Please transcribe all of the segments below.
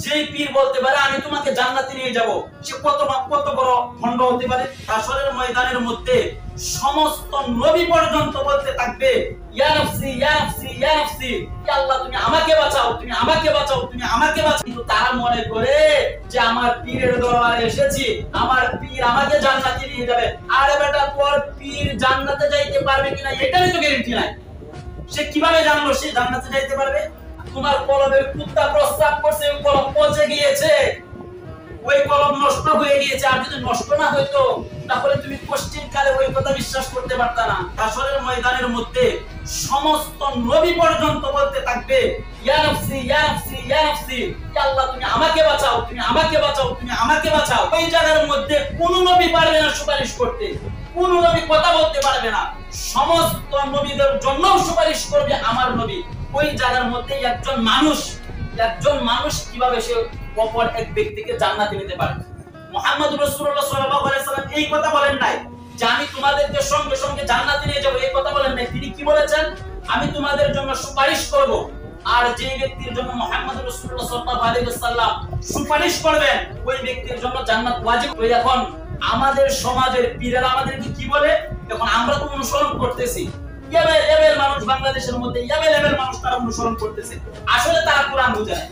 যেই পীর বলতে পারে আমি তোমাকে জান্নাতে নিয়ে যাব, সে কত বড় ভণ্ড হতে পারে। হাশরের ময়দানের মধ্যে সমস্ত নবী পর্যন্ত বলতে থাকবে ইয়া নাফসি ইয়া নাফসি ইয়া নাফসি, ইয়া আল্লাহ তুমি আমাকে বাঁচাও, তুমি আমাকে বাঁচাও, তুমি আমাকে বাঁচাও। কিন্তু তারা মনে করে যে আমার পীরের দরবারে এসেছি, আমার পীর আমাকে জান্নাতে নিয়ে যাবে। আরে বেটা, তোর পীর জান্নাতে যাইতে পারবে কিনা এটারই তো গ্যারান্টি নাই। সে কিভাবে জানলো সে জান্নাতে যাইতে পারবে? তোমার কলমের কুত্তা প্রস্রাব করছে, কলম পচে গিয়েছে, ওই কলম নষ্ট হয়ে গিয়েছে। আর যদি নষ্ট না হইতো তাহলে তুমি কোশ্চেন কালে ওই কথা বিশ্বাস করতে পারতা না। হাশরের ময়দানের মধ্যে সমস্ত নবী পর্যন্ত বলতে থাকবে ইয়া নাফসি ইয়া নাফসি ইয়া নাফসি, ইয়া আল্লাহ তুমি আমাকে বাঁচাও, তুমি আমাকে বাঁচাও, তুমি আমাকে বাঁচাও। ওই জায়গার মধ্যে কোন নবী পারবে না সুপারিশ করতে, কোন নবী কথা বলতে পারবে না। সমস্ত নবীদের জন্য সুপারিশ করবে আমার নবী। ওই জায়গার মধ্যে একজন মানুষ কিভাবে সে অপর এক ব্যক্তিকে জান্নাতে নিতে পারে? মুহাম্মদ রাসূলুল্লাহ সাল্লাল্লাহু আলাইহি ওয়াসাল্লাম এই কথা বলেন নাই যে আমি তোমাদেরকে সঙ্গে সঙ্গে জান্নাতে নিয়ে যাব, এই কথা বলেন নাই। তিনি কি বলেছেন? আমি তোমাদের জন্য সুপারিশ করব। আর যে ব্যক্তির জন্য মুহাম্মদ রাসূলুল্লাহ সাল্লাল্লাহু আলাইহি ওয়াসাল্লাম সুপারিশ করবেন ওই ব্যক্তির জন্য জান্নাত ওয়াজিব। এখন আমাদের সমাজের পীরেরা আমাদেরকে কি বলে? এখন আমরা তো অনুসরণ করতেছি, লেভেল মানুষ বাংলাদেশের মধ্যে লেভেল মানুষ তারা অনুসরণ করতেছে। আসলে তারা কোরআন বুঝে না।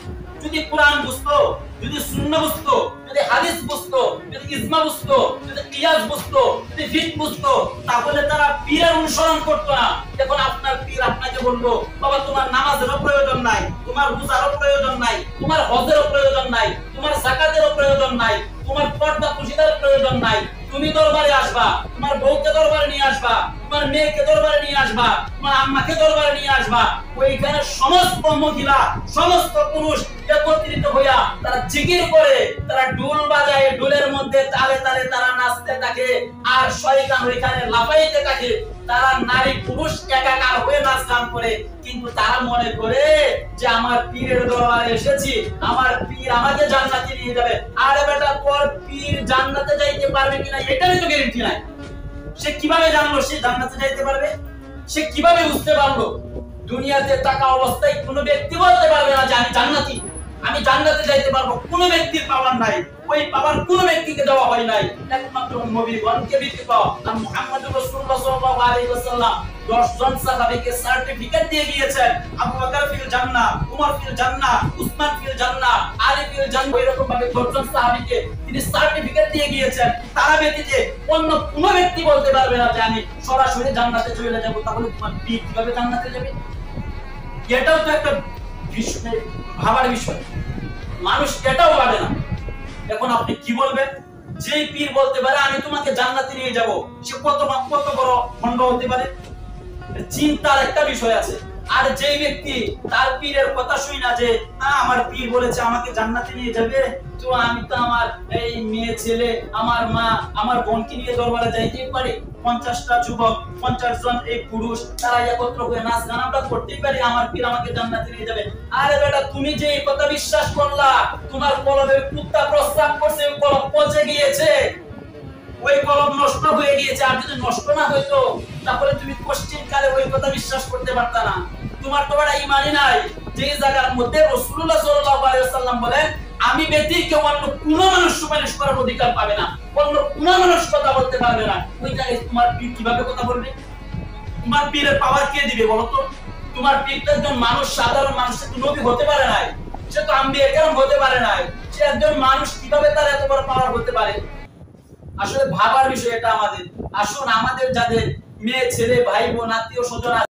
যদি কোরআন বুঝতো, যদি সুন্নাহ বুঝতো, যদি হাদিস বুঝতো, যদি ইজমা বুঝতো, যদি কিয়াস বুঝতো, যদি ফিকহ বুঝতো, তাহলে তারা পীরের অনুসরণ করতো না। এখন আপনার পীর আপনাকে বললো বাবা তোমার নামাজেরও প্রয়োজন নাই, তোমার রোজারও প্রয়োজন নাই, তোমার হজেরও প্রয়োজন নাই, তোমার যাকাতেরও প্রয়োজন নাই, তোমার পর্দা পুশিদার প্রয়োজন নাই। তুমি দরবারে আসবা, তোমার বউকে দরবারে নিয়ে আসবা, তোমার মেয়েকে দরবারে নিয়ে আসবা, তোমার আম্মাকে দরবারে নিয়ে আসবা। ওইখানে সমস্ত মহিলা, সমস্ত পুরুষ একত্রিত হইয়া তারা জিকির করে, তারা ঢোল বাজায়, ঢোলের মধ্যে তালে তালে তারা নাচতে থাকে, আর শয়তান ওইখানে লাফাইতে থাকে। তারা নারী পুরুষ একাকার হয়ে নাচ গান করে। কিন্তু তারা মনে করে যে আমার পীরের দরবারে এসেছি, আমার পীর আমাকে জান্নাতে নিয়ে যাবে। আরে বেটা, তোর পীর জান্নাতে যাইতে পারবে কিনা এটারই তো গ্যারান্টি নাই। সে কিভাবে জানলো সে জান্নাতে যাইতে পারবে? সে কিভাবে বুঝতে পারলো? দুনিয়াতে থাকা অবস্থায় কোনো ব্যক্তি বলতে পারবে না যে আমি জান্নাতি, আমি জান্নাতে যাইতে পারবো। কোনো ব্যক্তির পাওয়ার নাই, ওই পাওয়ার কোনো ব্যক্তিকে দেওয়া হয় নাই, একমাত্র নবীগণকে দিতে পাওয়া। আর মুহাম্মদ রাসূলুল্লাহ সাল্লাল্লাহু আলাইহি ওয়াসাল্লাম 10 জন সাহাবীকে সার্টিফিকেট দিয়ে গিয়েছেন। আবু বকর ফিল জান্নাহ, উমর ফিল জান্নাহ, উসমান ফিল জান্নাহ, আলী ফিল জান্নাহ, এরকম ভাবে 10 জন সাহাবীকে তিনি সার্টিফিকেট দিয়ে গিয়েছেন। তারা ব্যতীত অন্য কোনো ব্যক্তি বলতে পারবে না যে আমি সরাসরি জান্নাতে চলে যাব। তাহলে তোমার পীর কিভাবে জান্নাতে যাবে? এটাও তো একটা বিষয়, ভাবার বিষয়। মানুষ এটাও পারে না। এখন আপনি কি বলবেন? যেই পীর বলতে পারে আমি তোমাকে জান্নাতে নিয়ে যাব, সে কত বড় ভণ্ড হতে পারে? চিন্তার একটা বিষয় আছে। আর যেই ব্যক্তি তার পীরের কথা শুই না যে আমার পীর বলেছে আমাকে জান্নাতে নিয়ে যাবে, তো আমি তো আমার এই মেয়ে ছেলে, আমার মা, আমার বোনকে নিয়ে দরবারে যাইতেই পারি। 50টা যুবক, 50 জন এই পুরুষ তারা একত্র হয়ে নাচ গান আমরা করতেই পারি, আমার পীর আমাকে জান্নাতে নিয়ে যাবে। আরে বেটা, তুমি যে এই কথা বিশ্বাস করলা, তোমার কলমের কুত্তা প্রস্রাব করছে, কলম পচে গিয়েছে, ওই কলম নষ্ট হয়ে গিয়েছে। আর যদি নষ্ট না হইতো তাহলে তুমি কোশ্চেন কালে ওই কথা বিশ্বাস করতে পারতা না। তোমার তো বড় ঈমানই নাই। যে জায়গার মধ্যে রাসূলুল্লাহ সাল্লাল্লাহু আলাইহি ওয়াসাল্লাম বলেন আমি ব্যতীত কেউ অন্য কোনো মানুষ সুপারিশ করার অধিকার পাবে না, অন্য কোনো মানুষ কথা বলতে পারবে না। ওই জায়গায় তোমার পীর কিভাবে কথা বলবে? তোমার পীরের পাওয়ার কে দিবে বলো তো? তোমার পীর তো একজন মানুষ, সাধারণ মানুষ, সে তো নবী হতে পারে নাই, সে তো আম্বিয়া কেরাম হতে পারে নাই। সে একজন মানুষ, কিভাবে তার এত বড় পাওয়ার হতে পারে? আসলে ভাবার বিষয় এটা আমাদের। আসুন আমাদের যাদের মেয়ে ছেলে ভাই বোন আত্মীয় স্বজন